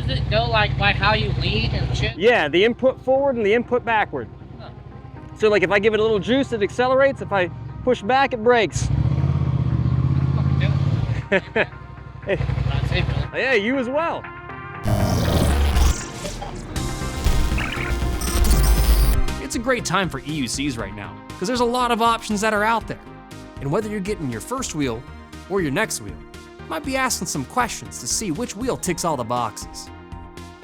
does it go, like by how you lean and shit? Yeah, the input forward and the input backward. Huh. So like if I give it a little juice, it accelerates. If I push back, it brakes. Hey. Not safe, really. Yeah, you as well. It's a great time for EUCs right now, because there's a lot of options that are out there. And whether you're getting your first wheel or your next wheel, you might be asking some questions to see which wheel ticks all the boxes.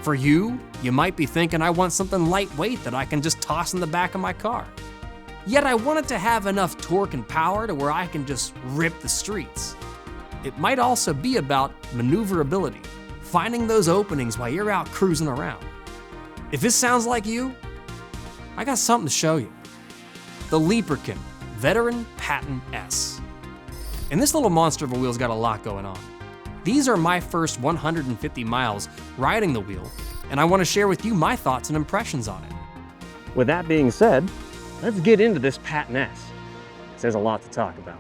For you, you might be thinking, I want something lightweight that I can just toss in the back of my car. Yet I want it to have enough torque and power to where I can just rip the streets. It might also be about maneuverability, finding those openings while you're out cruising around. If this sounds like you, I got something to show you. The Leaperkin Veteran Patton-S. And this little monster of a wheel's got a lot going on. These are my first 150 miles riding the wheel, and I want to share with you my thoughts and impressions on it. With that being said, let's get into this Patton-S. There's a lot to talk about.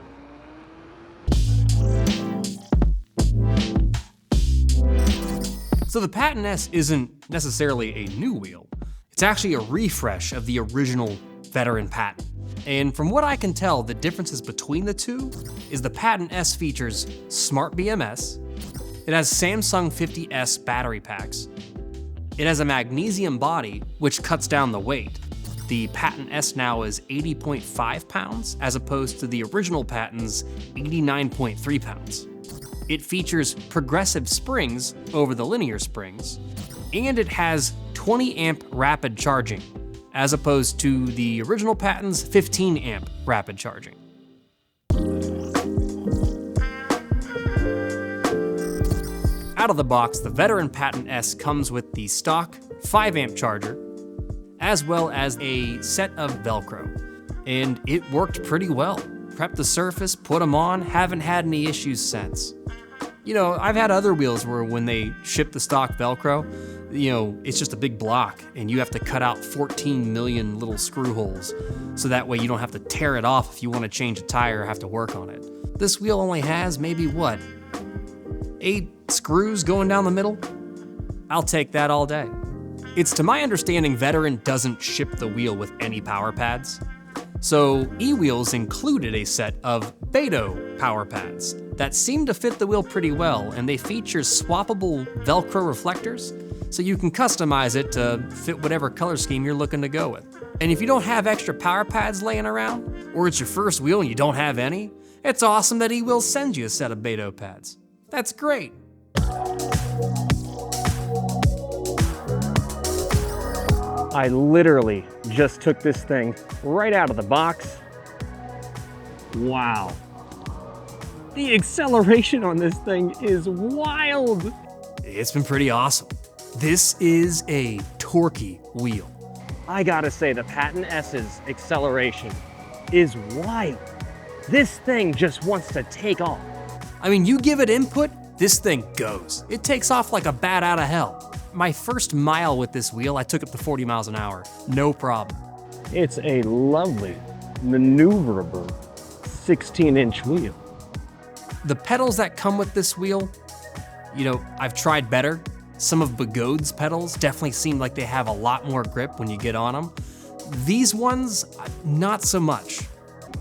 So the Patton-S isn't necessarily a new wheel. It's actually a refresh of the original Veteran Patton. And from what I can tell, the differences between the two is the Patton-S features smart BMS, it has Samsung 50S battery packs, it has a magnesium body, which cuts down the weight. The Patton-S now is 80.5 pounds, as opposed to the original Patton's 89.3 pounds. It features progressive springs over the linear springs, and it has 20 amp rapid charging, as opposed to the original Patton's 15 amp rapid charging. Out of the box, the Veteran Patton-S comes with the stock 5 amp charger, as well as a set of Velcro, and it worked pretty well. Prepped the surface, put them on, haven't had any issues since. You know, I've had other wheels where when they ship the stock Velcro, you know, it's just a big block and you have to cut out 14 million little screw holes, so that way you don't have to tear it off if you want to change a tire or have to work on it. This wheel only has maybe, what, 8 screws going down the middle? I'll take that all day. It's to my understanding Veteran doesn't ship the wheel with any power pads. So Ewheels included a set of Beto power pads that seem to fit the wheel pretty well, and they feature swappable Velcro reflectors, so you can customize it to fit whatever color scheme you're looking to go with. And if you don't have extra power pads laying around, or it's your first wheel and you don't have any, it's awesome that Ewheels sends you a set of Beto pads. That's great. I literally just took this thing right out of the box. Wow. The acceleration on this thing is wild. It's been pretty awesome. This is a torquey wheel. I gotta say, the Patton-S's acceleration is wild. This thing just wants to take off. I mean, you give it input, this thing goes. It takes off like a bat out of hell. My first mile with this wheel, I took it to 40 miles an hour, no problem. It's a lovely, maneuverable 16-inch wheel. The pedals that come with this wheel, you know, I've tried better. Some of Bigode's pedals definitely seem like they have a lot more grip when you get on them. These ones, not so much.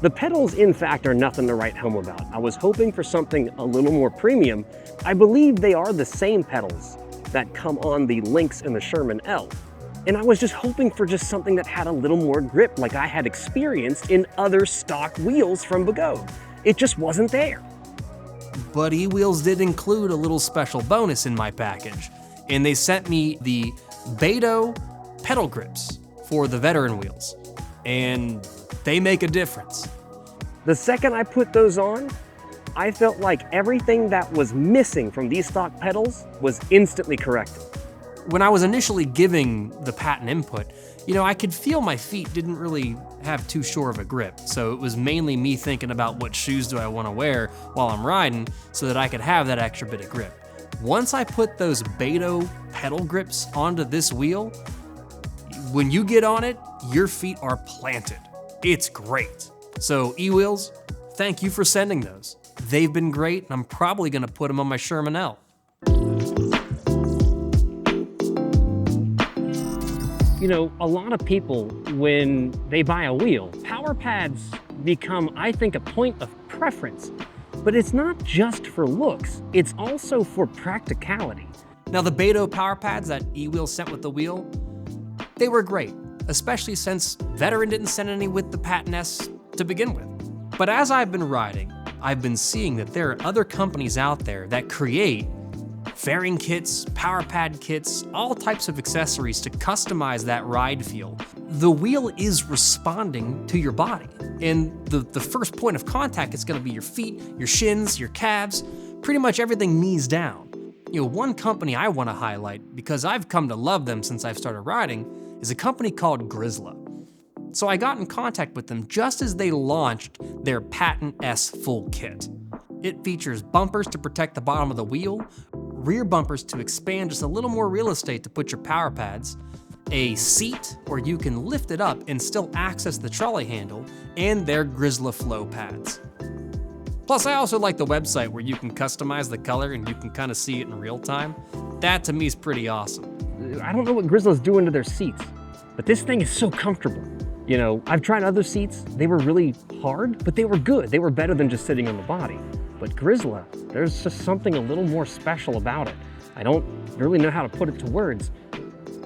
The pedals, in fact, are nothing to write home about. I was hoping for something a little more premium. I believe they are the same pedals that come on the Lynx and the Sherman-L. And I was just hoping for just something that had a little more grip like I had experienced in other stock wheels from Bigode. It just wasn't there. But Ewheels did include a little special bonus in my package, and they sent me the Beto pedal grips for the Veteran wheels, and they make a difference. The second I put those on, I felt like everything that was missing from these stock pedals was instantly corrected. When I was initially giving the Patton input, you know, I could feel my feet didn't really have too sure of a grip, so it was mainly me thinking about what shoes do I want to wear while I'm riding so that I could have that extra bit of grip. Once I put those Beto pedal grips onto this wheel, when you get on it, your feet are planted. It's great. So Ewheels, thank you for sending those. They've been great, and I'm probably gonna put them on my Sherman-L. You know, a lot of people, when they buy a wheel, power pads become, I think, a point of preference. But it's not just for looks, it's also for practicality. Now the Beto power pads that Ewheels sent with the wheel, they were great, especially since Veteran didn't send any with the Patton-S to begin with. But as I've been riding, I've been seeing that there are other companies out there that create fairing kits, power pad kits, all types of accessories to customize that ride feel. The wheel is responding to your body, and the first point of contact is gonna be your feet, your shins, your calves, pretty much everything knees down. You know, one company I wanna highlight, because I've come to love them since I've started riding, is a company called Grizzla. So I got in contact with them just as they launched their Patton-S full kit. It features bumpers to protect the bottom of the wheel, rear bumpers to expand just a little more real estate to put your power pads, a seat where you can lift it up and still access the trolley handle, and their Grizzla flow pads. Plus, I also like the website where you can customize the color and you can kind of see it in real time. That to me is pretty awesome. I don't know what Grizzla's doing to their seats, but this thing is so comfortable. You know, I've tried other seats, they were really hard, but they were good. They were better than just sitting on the body. But Grizzla, there's just something a little more special about it. I don't really know how to put it to words,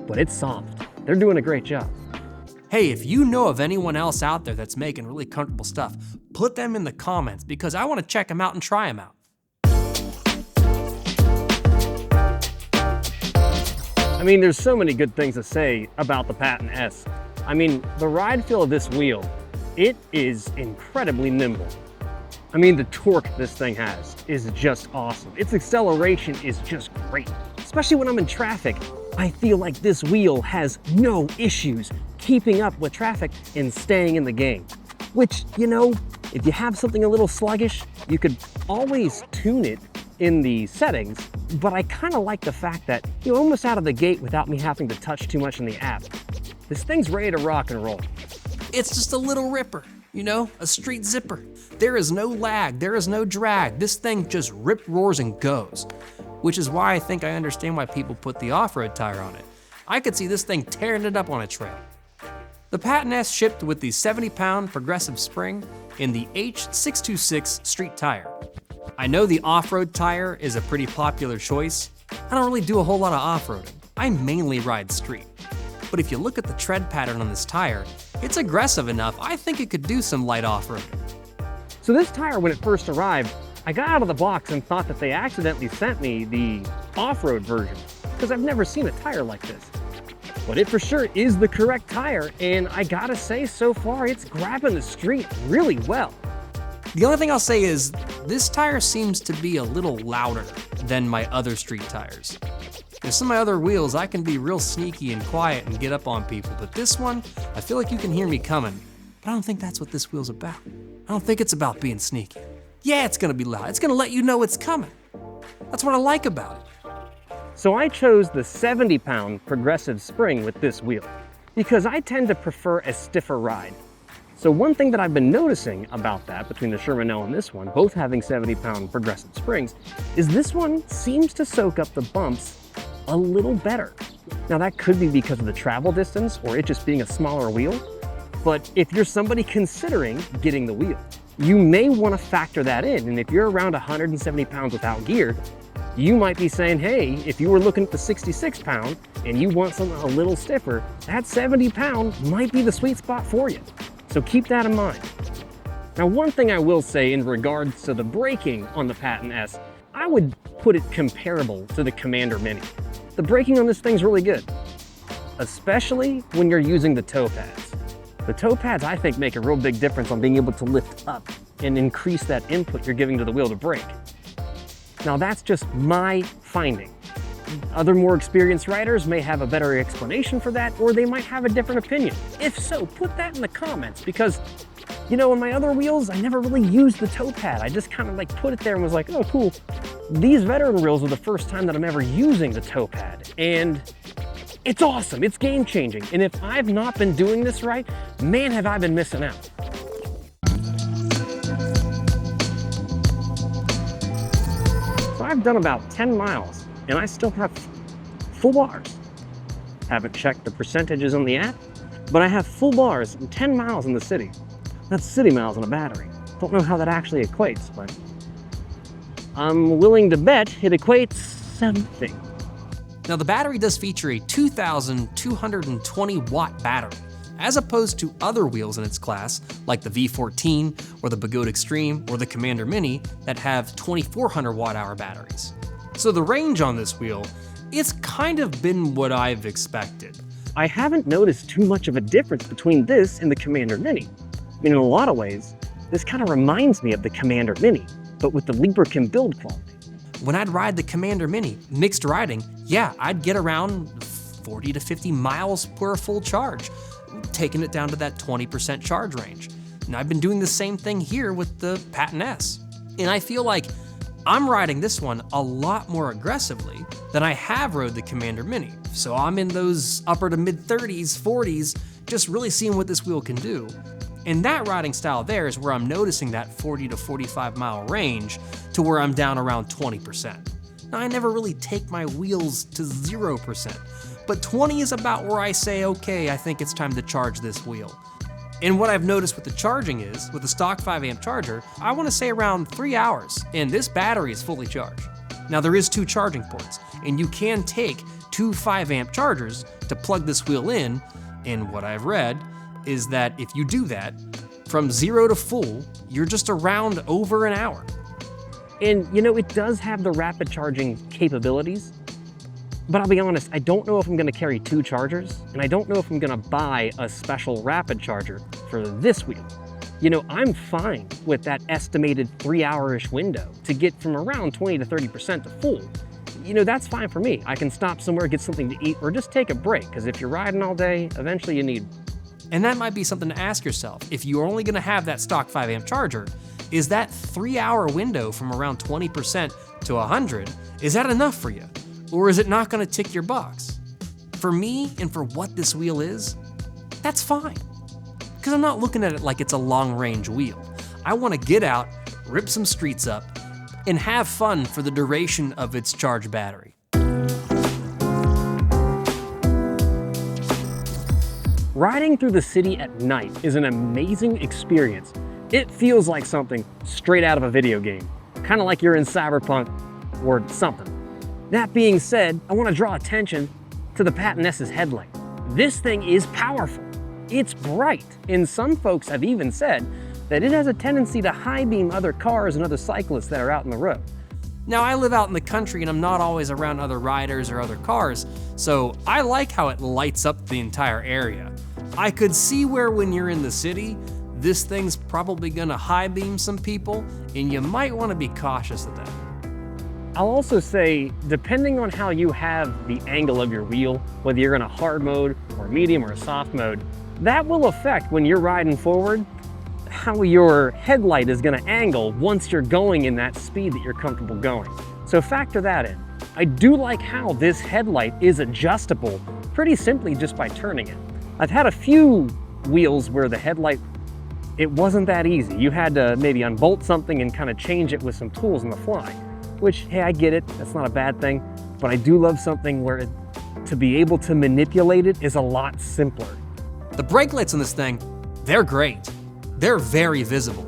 but it's soft. They're doing a great job. Hey, if you know of anyone else out there that's making really comfortable stuff, put them in the comments because I want to check them out and try them out. I mean, there's so many good things to say about the Patton-S. I mean, the ride feel of this wheel, it is incredibly nimble. I mean, the torque this thing has is just awesome. Its acceleration is just great. Especially when I'm in traffic, I feel like this wheel has no issues keeping up with traffic and staying in the game. Which, you know, if you have something a little sluggish, you could always tune it in the settings, but I kind of like the fact that you're almost out of the gate without me having to touch too much in the app. This thing's ready to rock and roll. It's just a little ripper, you know, a street zipper. There is no lag, there is no drag. This thing just rip roars and goes, which is why I think I understand why people put the off-road tire on it. I could see this thing tearing it up on a trail. The Patton-S shipped with the 70-pound progressive spring in the H626 street tire. I know the off-road tire is a pretty popular choice. I don't really do a whole lot of off-roading. I mainly ride street. But if you look at the tread pattern on this tire, it's aggressive enough, I think it could do some light off-roading. So this tire, when it first arrived, I got out of the box and thought that they accidentally sent me the off-road version, because I've never seen a tire like this. But it for sure is the correct tire, and I gotta say, so far, it's grabbing the street really well. The only thing I'll say is, this tire seems to be a little louder than my other street tires. In some of my other wheels, I can be real sneaky and quiet and get up on people, but this one, I feel like you can hear me coming. But I don't think that's what this wheel's about. I don't think it's about being sneaky. Yeah, it's gonna be loud. It's gonna let you know it's coming. That's what I like about it. So I chose the 70-pound progressive spring with this wheel, because I tend to prefer a stiffer ride. So one thing that I've been noticing about that between the Sherman-L and this one, both having 70-pound progressive springs, is this one seems to soak up the bumps a little better. Now that could be because of the travel distance or it just being a smaller wheel, but if you're somebody considering getting the wheel, you may want to factor that in. And if you're around 170 pounds without gear, you might be saying, hey, if you were looking at the 66-pound and you want something a little stiffer, that 70-pound might be the sweet spot for you. So keep that in mind. Now, one thing I will say in regards to the braking on the Patton-S, I would put it comparable to the Commander Mini. The braking on this thing's really good, especially when you're using the toe pads. The toe pads, I think, make a real big difference on being able to lift up and increase that input you're giving to the wheel to brake. Now, that's just my finding. Other more experienced riders may have a better explanation for that, or they might have a different opinion. If so, put that in the comments, because, you know, in my other wheels, I never really used the toe pad. I just kind of like put it there and was like, oh, cool. These Veteran wheels are the first time that I'm ever using the toe pad, and it's awesome. It's game changing. And if I've not been doing this right, man, have I been missing out. So I've done about 10 miles and I still have full bars. Haven't checked the percentages on the app, but I have full bars and 10 miles in the city. That's city miles on a battery. Don't know how that actually equates, but I'm willing to bet it equates something. Now the battery does feature a 2,220 watt battery, as opposed to other wheels in its class, like the V14 or the Pagoda Extreme or the Commander Mini that have 2,400 watt hour batteries. So the range on this wheel, it's kind of been what I've expected. I haven't noticed too much of a difference between this and the Commander Mini. I mean, in a lot of ways, this kind of reminds me of the Commander Mini, but with the lubricant build quality. When I'd ride the Commander Mini, mixed riding, yeah, I'd get around 40 to 50 miles per full charge, taking it down to that 20% charge range. And I've been doing the same thing here with the Patton-S. And I feel like I'm riding this one a lot more aggressively than I have rode the Commander Mini. So I'm in those upper to mid 30s, 40s, just really seeing what this wheel can do. And that riding style there is where I'm noticing that 40 to 45 mile range to where I'm down around 20%. Now I never really take my wheels to 0%, but 20 is about where I say, okay, I think it's time to charge this wheel. And what I've noticed with the charging is, with the stock 5 amp charger, I want to say around 3 hours, and this battery is fully charged. Now there is 2 charging ports, and you can take 2 5 amp chargers to plug this wheel in, and what I've read is that if you do that, from 0 to full, you're just around over an hour. And you know, it does have the rapid charging capabilities, but I'll be honest, I don't know if I'm gonna carry 2 chargers, and I don't know if I'm gonna buy a special rapid charger for this wheel. You know, I'm fine with that estimated 3 hour-ish window to get from around 20 to 30% to full. You know, that's fine for me. I can stop somewhere, get something to eat, or just take a break, because if you're riding all day, eventually you need. And that might be something to ask yourself. If you're only gonna have that stock 5 amp charger, is that 3 hour window from around 20% to 100, is that enough for you? Or is it not gonna tick your box? For me, and for what this wheel is, that's fine. Because I'm not looking at it like it's a long range wheel. I wanna get out, rip some streets up, and have fun for the duration of its charged battery. Riding through the city at night is an amazing experience. It feels like something straight out of a video game, kind of like you're in Cyberpunk or something. That being said, I want to draw attention to the Patton-S's headlight. This thing is powerful. It's bright, and some folks have even said that it has a tendency to high beam other cars and other cyclists that are out in the road. Now I live out in the country and I'm not always around other riders or other cars, so I like how it lights up the entire area. I could see where when you're in the city, this thing's probably gonna high beam some people, and you might wanna be cautious of that. I'll also say, depending on how you have the angle of your wheel, whether you're in a hard mode or medium or a soft mode, that will affect when you're riding forward, how your headlight is gonna angle once you're going in that speed that you're comfortable going. So factor that in. I do like how this headlight is adjustable pretty simply just by turning it. I've had a few wheels where the headlight, it wasn't that easy. You had to maybe unbolt something and kind of change it with some tools on the fly, which, hey, I get it, that's not a bad thing, but I do love something where to be able to manipulate it is a lot simpler. The brake lights on this thing, they're great. They're very visible.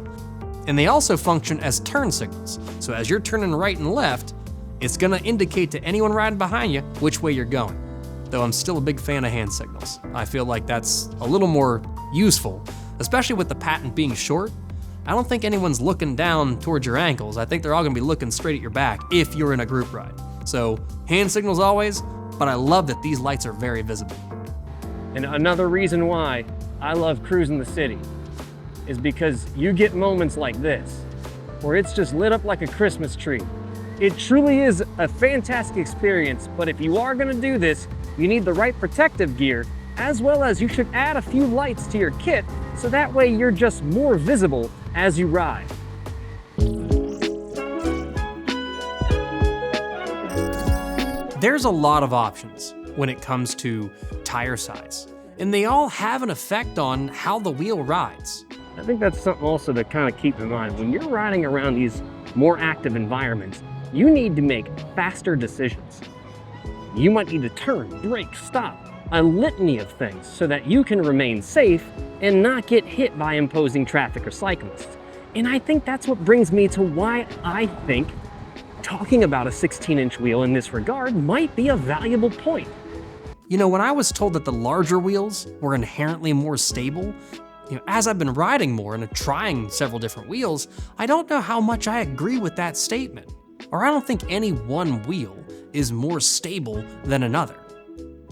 And they also function as turn signals. So as you're turning right and left, it's gonna indicate to anyone riding behind you which way you're going. Though I'm still a big fan of hand signals. I feel like that's a little more useful, especially with the Patton being short. I don't think anyone's looking down towards your ankles. I think they're all gonna be looking straight at your back if you're in a group ride. So hand signals always, but I love that these lights are very visible. And another reason why I love cruising the city is because you get moments like this, where it's just lit up like a Christmas tree. It truly is a fantastic experience, but if you are gonna do this, you need the right protective gear, as well as you should add a few lights to your kit, so that way you're just more visible as you ride. There's a lot of options when it comes to tire size, and they all have an effect on how the wheel rides. I think that's something also to kind of keep in mind. When you're riding around these more active environments, you need to make faster decisions. You might need to turn, brake, stop, a litany of things so that you can remain safe and not get hit by imposing traffic or cyclists. And I think that's what brings me to why I think talking about a 16-inch wheel in this regard might be a valuable point. You know, when I was told that the larger wheels were inherently more stable, as I've been riding more and trying several different wheels, I don't know how much I agree with that statement. Or I don't think any one wheel is more stable than another.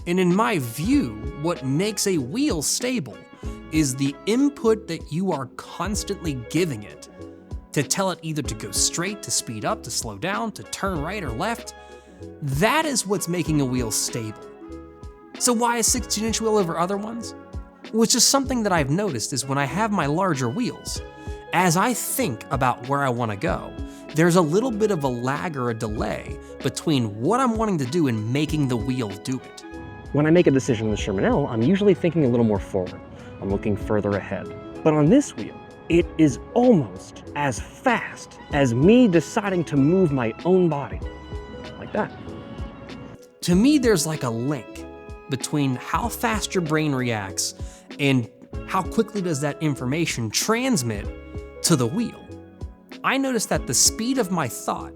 And in my view, what makes a wheel stable is the input that you are constantly giving it to tell it either to go straight, to speed up, to slow down, to turn right or left. That is what's making a wheel stable. So why a 16-inch wheel over other ones? Well, it's just something that I've noticed is when I have my larger wheels, as I think about where I want to go, there's a little bit of a lag or a delay between what I'm wanting to do and making the wheel do it. When I make a decision with Sherman-L, I'm usually thinking a little more forward. I'm looking further ahead. But on this wheel, it is almost as fast as me deciding to move my own body. Like that. To me, there's like a link between how fast your brain reacts and how quickly does that information transmit to the wheel. I noticed that the speed of my thought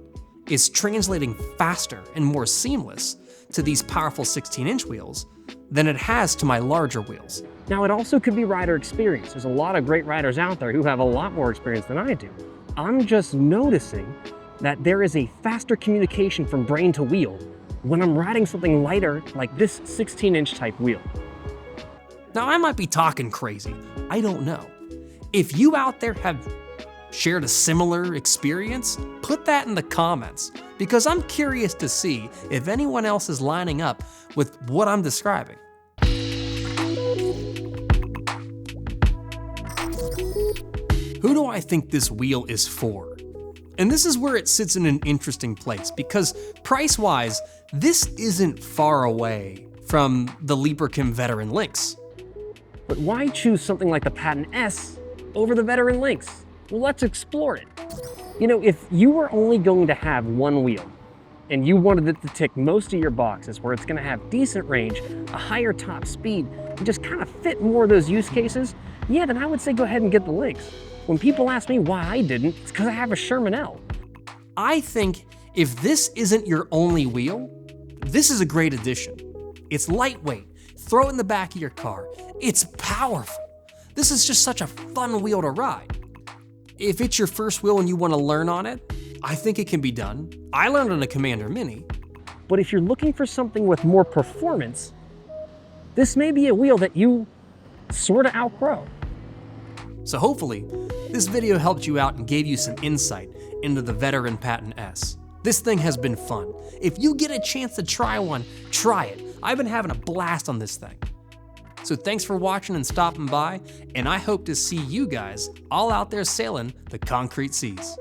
is translating faster and more seamless to these powerful 16-inch wheels than it has to my larger wheels. Now, it also could be rider experience. There's a lot of great riders out there who have a lot more experience than I do. I'm just noticing that there is a faster communication from brain to wheel when I'm riding something lighter like this 16-inch type wheel. Now, I might be talking crazy. I don't know. If you out there have shared a similar experience, put that in the comments, because I'm curious to see if anyone else is lining up with what I'm describing. Who do I think this wheel is for? And this is where it sits in an interesting place, because price-wise, this isn't far away from the Librachem Veteran Lynx. But why choose something like the Patton-S over the Veteran Lynx? Well, let's explore it. You know, if you were only going to have one wheel and you wanted it to tick most of your boxes where it's going to have decent range, a higher top speed, and just kind of fit more of those use cases, yeah, then I would say go ahead and get the Lynx. When people ask me why I didn't, it's because I have a Sherman-L. I think if this isn't your only wheel, this is a great addition. It's lightweight, throw it in the back of your car. It's powerful. This is just such a fun wheel to ride. If it's your first wheel and you want to learn on it, I think it can be done. I learned on a Commander Mini. But if you're looking for something with more performance, this may be a wheel that you sort of outgrow. So hopefully, this video helped you out and gave you some insight into the Veteran Patton-S. This thing has been fun. If you get a chance to try one, try it. I've been having a blast on this thing. So thanks for watching and stopping by, and I hope to see you guys all out there sailing the concrete seas.